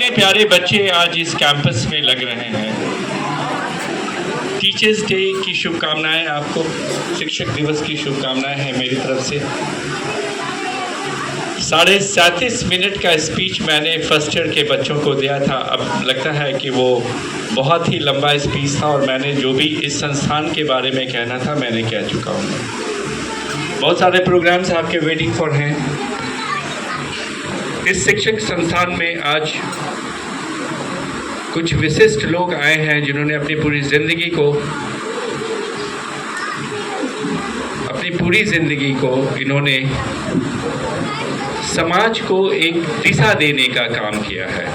कितने प्यारे बच्चे आज इस कैंपस में लग रहे हैं। टीचर्स डे की शुभकामनाएं आपको, शिक्षक दिवस की शुभकामनाएं हैं मेरी तरफ से। 37.5 मिनट का स्पीच मैंने फर्स्ट ईयर के बच्चों को दिया था। अब लगता है कि वो बहुत ही लंबा स्पीच था और मैंने जो भी इस संस्थान के बारे में कहना था मैंने कह चुका हूँ। बहुत सारे प्रोग्राम्स आपके वेटिंग फॉर हैं। इस शिक्षक संस्थान में आज कुछ विशिष्ट लोग आए हैं जिन्होंने अपनी पूरी जिंदगी को इन्होंने समाज को एक दिशा देने का काम किया है।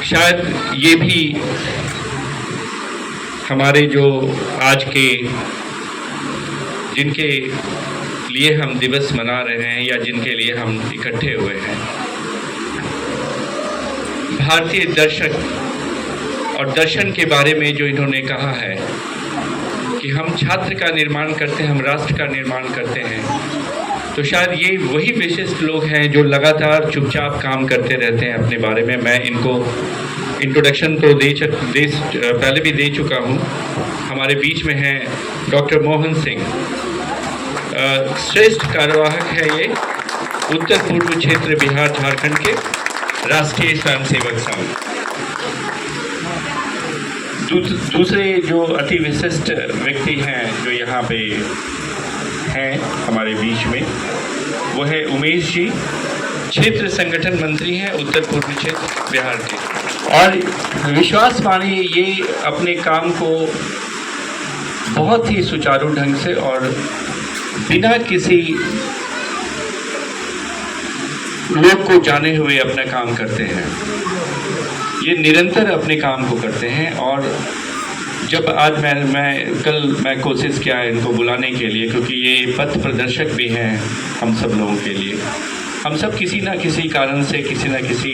शायद ये भी हमारे जो आज के जिनके लिए हम दिवस मना रहे हैं या जिनके लिए हम इकट्ठे हुए हैं, भारतीय दर्शन के बारे में जो इन्होंने कहा है कि हम छात्र का निर्माण करते हैं, हम राष्ट्र का निर्माण करते हैं, तो शायद ये वही विशिष्ट लोग हैं जो लगातार चुपचाप काम करते रहते हैं अपने बारे में। मैं इनको इंट्रोडक्शन तो पहले भी दे चुका हूँ। हमारे बीच में हैं डॉक्टर मोहन सिंह, श्रेष्ठ कार्यवाहक है ये उत्तर पूर्व क्षेत्र बिहार झारखंड के राष्ट्रीय स्वयंसेवक संघ। दूसरे जो अति विशिष्ट व्यक्ति हैं जो यहाँ पे हैं हमारे बीच में, वो है उमेश जी, क्षेत्र संगठन मंत्री हैं उत्तर पूर्व क्षेत्र बिहार के। और विश्वास मानिए ये अपने काम को बहुत ही सुचारू ढंग से और बिना किसी लोग को जाने हुए अपना काम करते हैं। ये निरंतर अपने काम को करते हैं। और जब आज मैं कोशिश किया इनको बुलाने के लिए, क्योंकि ये पथ प्रदर्शक भी हैं हम सब लोगों के लिए। हम सब किसी ना किसी कारण से किसी ना किसी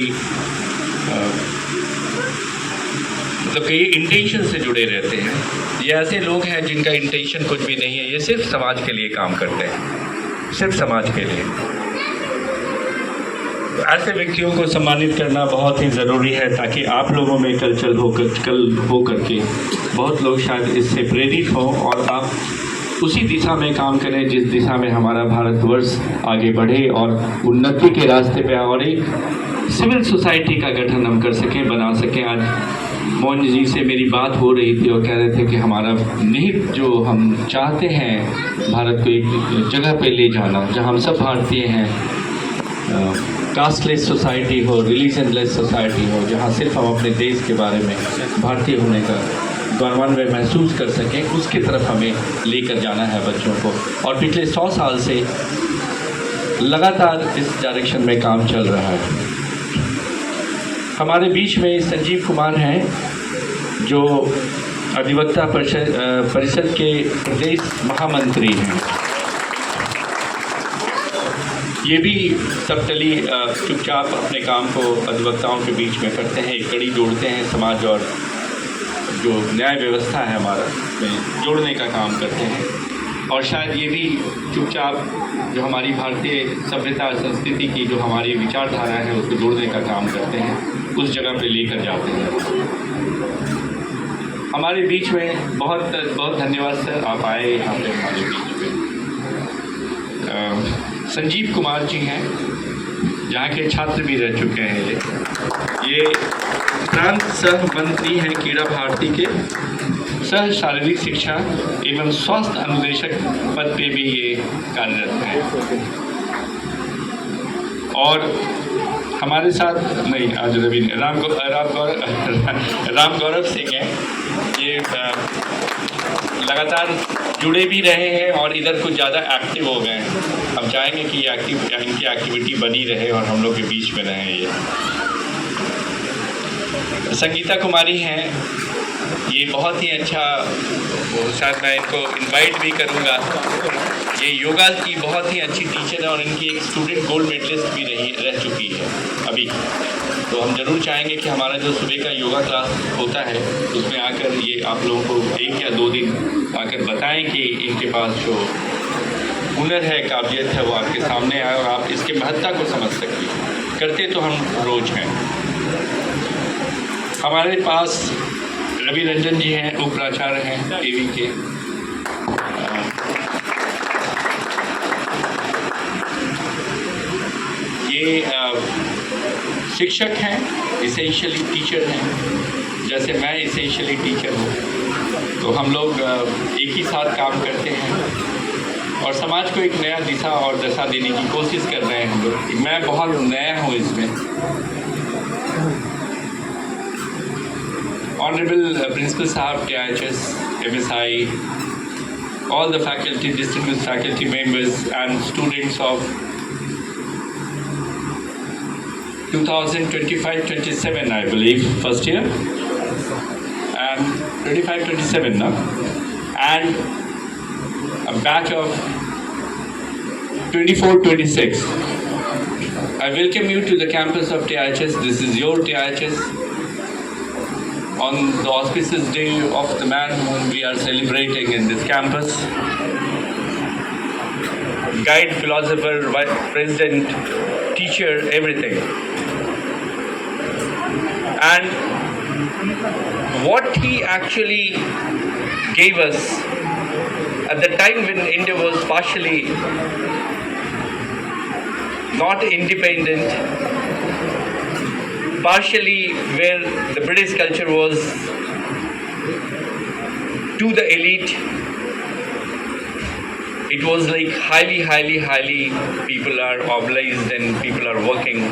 मतलब कि इंटेंशन से जुड़े रहते हैं। ये ऐसे लोग हैं जिनका इंटेंशन कुछ भी नहीं है, ये सिर्फ समाज के लिए काम करते हैं, सिर्फ समाज के लिए। ऐसे व्यक्तियों को सम्मानित करना बहुत ही ज़रूरी है ताकि आप लोगों में कल हो करके बहुत लोग शायद इससे प्रेरित हों और आप उसी दिशा में काम करें जिस दिशा में हमारा भारतवर्ष आगे बढ़े और उन्नति के रास्ते पे, और एक सिविल सोसाइटी का गठन हम कर सकें, बना सकें। आज मोहन जी से मेरी बात हो रही थी और कह रहे थे कि हमारा निहित जो हम चाहते हैं भारत को एक जगह पे ले जाना जहां हम सब भारतीय हैं, कास्टलेस सोसाइटी हो, रिलीजनलेस सोसाइटी हो, जहां सिर्फ हम अपने देश के बारे में भारतीय होने का गौरवान्वित महसूस कर सकें, उसकी तरफ हमें लेकर जाना है बच्चों को। और पिछले 100 साल से लगातार इस डायरेक्शन में काम चल रहा है। हमारे बीच में संजीव कुमार हैं जो अधिवक्ता परिषद के प्रदेश महामंत्री हैं। ये भी सबटली चुपचाप अपने काम को अधिवक्ताओं के बीच में करते हैं, एक कड़ी जोड़ते हैं, समाज और जो न्याय व्यवस्था है हमारा में जोड़ने का काम करते हैं। और शायद ये भी चुपचाप जो हमारी भारतीय सभ्यता संस्कृति की जो हमारी विचारधारा है उसको जोड़ने का काम करते हैं, उस जगह पे लेकर जाते हैं। हमारे बीच में बहुत बहुत धन्यवाद सर, आप आए यहाँ पे हमारे बीच में। संजीव कुमार जी हैं, यहाँ के छात्र भी रह चुके हैं। ये प्रांत सह मंत्री हैं क्रीड़ा भारती के, सह शारीरिक शिक्षा एवं स्वास्थ्य अनुदेशक पद पे भी ये कार्यरत हैं। और हमारे साथ नहीं आज राम गौरव सिंह हैं, ये लगातार जुड़े भी रहे हैं और इधर कुछ ज़्यादा एक्टिव हो गए हैं। हम चाहेंगे कि इनकी एक्टिविटी बनी रहे और हम लोग के बीच में रहें। ये संगीता कुमारी हैं, ये बहुत ही अच्छा, शायद मैं इनको इनवाइट भी करूँगा। ये योगा की बहुत ही अच्छी टीचर है और इनकी एक स्टूडेंट गोल्ड मेडलिस्ट भी रह चुकी है अभी। तो हम जरूर चाहेंगे कि हमारा जो सुबह का योगा क्लास होता है उसमें आकर ये आप लोगों को 1 या 2 दिन आकर बताएं कि इनके पास जो हुनर है, काबिलियत है, वो आपके सामने आए और आप इसके महत्ता को समझ सकें। करते तो हम रोज हैं। हमारे पास रवि रंजन जी हैं, उप प्राचार्य हैं AV के। ये शिक्षक हैं, इसेंशियली टीचर हैं, जैसे मैं इसेंशियली टीचर हूँ। तो हम लोग एक ही साथ काम करते हैं और समाज को एक नया दिशा और दशा देने की कोशिश कर रहे हैं हम लोग। मैं बहुत नया हूँ इसमें। ऑनरेबल प्रिंसिपल साहब, TIHS, MSI, all the faculty, distinguished faculty members and students of 2025-27, I believe, first year, and 25-27 now, and a batch of 24-26. I welcome you to the campus of TIHS. This is your TIHS. On the auspicious day of the man whom we are celebrating in this campus, guide, philosopher, vice president, teacher, everything. And what he actually gave us at the time when India was partially not independent, partially where the British culture was to the elite, it was like highly people are obliged and people are working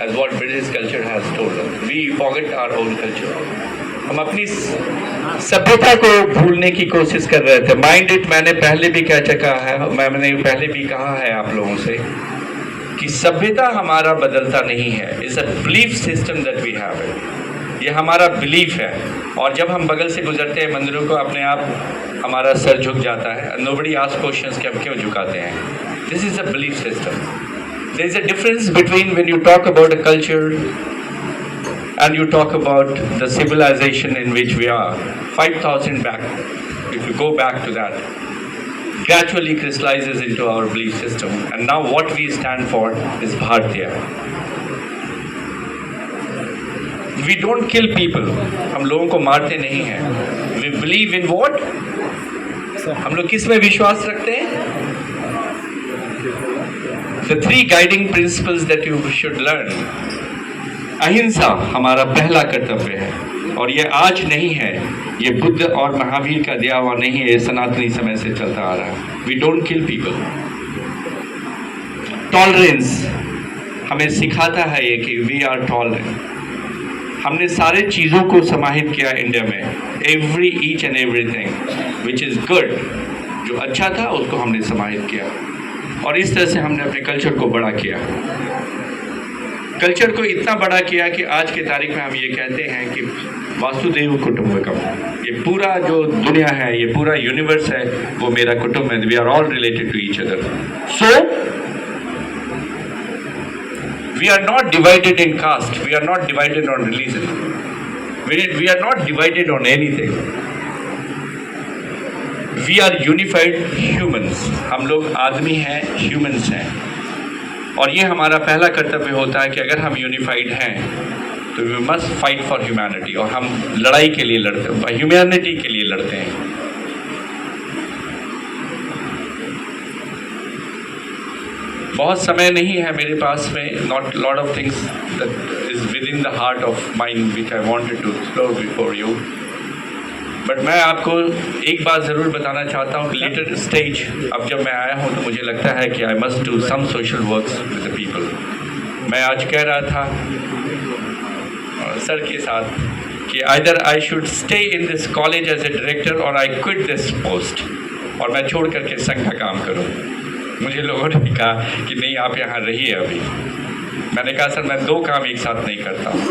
as what British culture has told us. We forget our own culture. हम अपनी सभ्यता को भूलने की कोशिश कर रहे थे। माइंड इट, मैंने पहले भी कह चुका है, मैंने पहले भी कहा है आप लोगों से कि सभ्यता हमारा बदलता नहीं है। It's a belief system that we have it. ये हमारा बिलीफ है और जब हम बगल से गुजरते हैं मंदिरों को, अपने आप हमारा सर झुक जाता है। नोबडी आस्क्स क्वेश्चंस कि हम क्यों झुकाते हैं। This is a belief system. There is a difference between when you talk about a culture and you talk about the civilization in which we are 5,000 back. If you go back to that, gradually crystallizes into our belief system, and now what we stand for is Bharatiya. We don't kill people. हम लोगों को मारते नहीं हैं। We believe in what? हम लोग किस में विश्वास रखते हैं? The three guiding principles that you should learn. अहिंसा हमारा पहला कर्तव्य है और ये आज नहीं है, ये बुद्ध और महावीर का दिया हुआ नहीं है, ये सनातनी समय से चलता आ रहा है। We don't kill people. Tolerance हमें सिखाता है ये कि वी आर टॉलरेंट। हमने सारे चीज़ों को समाहित किया इंडिया में, each and everything which is good, जो अच्छा था उसको हमने समाहित किया और इस तरह से हमने अपने कल्चर को बड़ा किया। कल्चर को इतना बड़ा किया कि आज की तारीख में हम ये कहते हैं कि वासुदेव कुटुंबकम, ये पूरा जो दुनिया है, ये पूरा यूनिवर्स है, वो मेरा कुटुंब है। We are all related to each other. So we are not divided in caste, we are not divided on religion, we are not divided on anything. We are unified humans. हम लोग आदमी हैं, humans हैं और ये हमारा पहला कर्तव्य होता है कि अगर हम यूनिफाइड हैं तो we must fight for humanity. और हम लड़ाई के लिए लड़ते हैं, ह्यूमैनिटी के लिए लड़ते हैं। बहुत समय नहीं है मेरे पास में, not lot of things that is with in the heart of mind which I wanted to explore before you, but मैं आपको एक बात ज़रूर बताना चाहता हूँ कि लेटर स्टेज, अब जब मैं आया हूँ तो मुझे लगता है कि I must do some social works with the people. मैं आज कह रहा था सर के साथ कि either I should stay in this college as a director और आई क्विट दिस पोस्ट, और मैं छोड़ करके संघ का काम करूँ। मुझे लोगों ने कहा कि नहीं आप यहाँ रहिए अभी। मैंने कहा सर मैं दो काम एक साथ नहीं करता हूँ,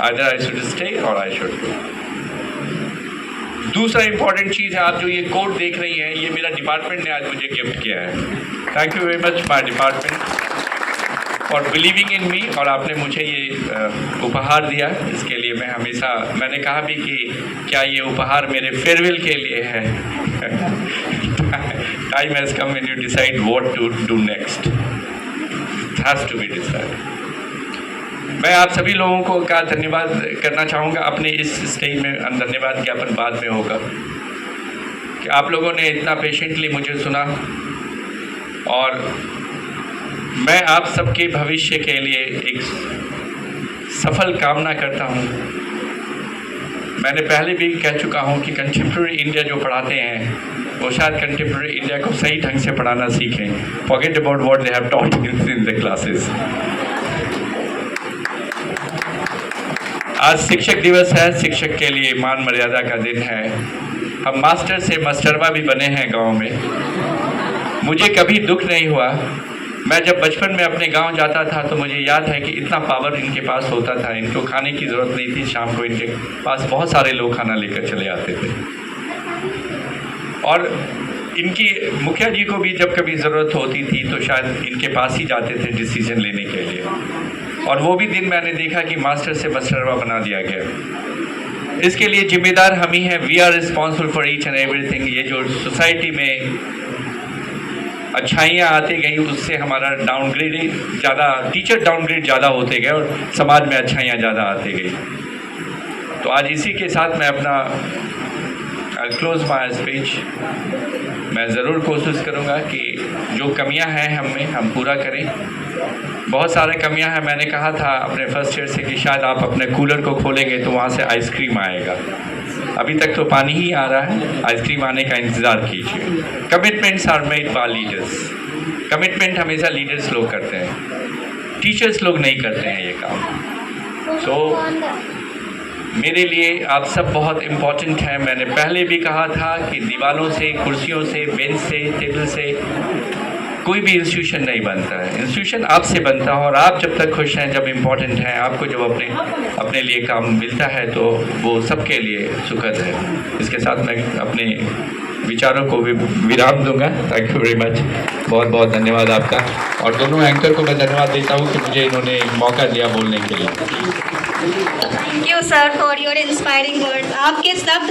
आइदर आई शुड स्टे और आई शुड डू। दूसरा इंपॉर्टेंट चीज़ है, आप जो ये कोड देख रही हैं, ये मेरा डिपार्टमेंट ने आज मुझे गिफ्ट किया है। Thank you very much my department for believing in me, और आपने मुझे ये उपहार दिया, इसके लिए मैं हमेशा, मैंने कहा भी कि क्या ये उपहार मेरे फेयरवेल के लिए है। time has come when you decide what to do next. It has to be decided. मैं आप सभी लोगों को का धन्यवाद करना चाहूँगा। अपने इस स्टेज में धन्यवाद ज्ञापन बाद में होगा कि आप लोगों ने इतना पेशेंटली मुझे सुना, और मैं आप सबके भविष्य के लिए एक सफल कामना करता हूँ। मैंने पहले भी कह चुका हूँ कि कंटेम्प्रेरी इंडिया जो पढ़ाते हैं वो शायद कंटेम्प्रेरी इंडिया को सही ढंग से पढ़ाना सीखें। Forget about what they have taught in the classes. आज शिक्षक दिवस है, शिक्षक के लिए मान मर्यादा का दिन है। हम मास्टर से मास्टरवा भी बने हैं गांव में। मुझे कभी दुख नहीं हुआ। मैं जब बचपन में अपने गांव जाता था तो मुझे याद है कि इतना पावर इनके पास होता था, इनको खाने की ज़रूरत नहीं थी। शाम को इनके पास बहुत सारे लोग खाना लेकर चले आते थे, और इनकी मुखिया जी को भी जब कभी ज़रूरत होती थी तो शायद इनके पास ही जाते थे डिसीजन लेने के लिए। और वो भी दिन मैंने देखा कि मास्टर से मास्टरवा बना दिया गया। इसके लिए जिम्मेदार हम ही हैं। We are responsible for each and everything. ये जो सोसाइटी में अच्छाइयाँ आती गई उससे हमारा डाउनग्रेड ज़्यादा, टीचर डाउनग्रेड ज़्यादा होते गए और समाज में अच्छाइयाँ ज़्यादा आती गई। तो आज इसी के साथ मैं अपना क्लोज माय स्पीच। मैं ज़रूर कोशिश करूँगा कि जो कमियां हैं हम में हम पूरा करें। बहुत सारे कमियां हैं। मैंने कहा था अपने फर्स्ट ईयर से कि शायद आप अपने कूलर को खोलेंगे तो वहाँ से आइसक्रीम आएगा। अभी तक तो पानी ही आ रहा है, आइसक्रीम आने का इंतज़ार कीजिए। Commitments are made by leaders. Commitment हमेशा लीडर्स लोग करते हैं, टीचर्स लोग नहीं करते हैं ये काम। तो मेरे लिए आप सब बहुत इम्पोर्टेंट हैं। मैंने पहले भी कहा था कि दीवारों से, कुर्सियों से, बेंच से, टेबल से कोई भी इंस्टीट्यूशन नहीं बनता है। इंस्टीट्यूशन आपसे बनता है, और आप जब तक खुश हैं, जब इम्पोर्टेंट हैं, आपको जब अपने लिए काम मिलता है तो वो सबके लिए सुखद है। इसके साथ मैं अपने विचारों को भी विराम दूंगा। Thank you very much. बहुत बहुत धन्यवाद आपका, और दोनों एंकर को मैं धन्यवाद देता हूँ कि मुझे इन्होंने मौका दिया बोलने के लिए। Thank you sir for your inspiring words. आपके शब्द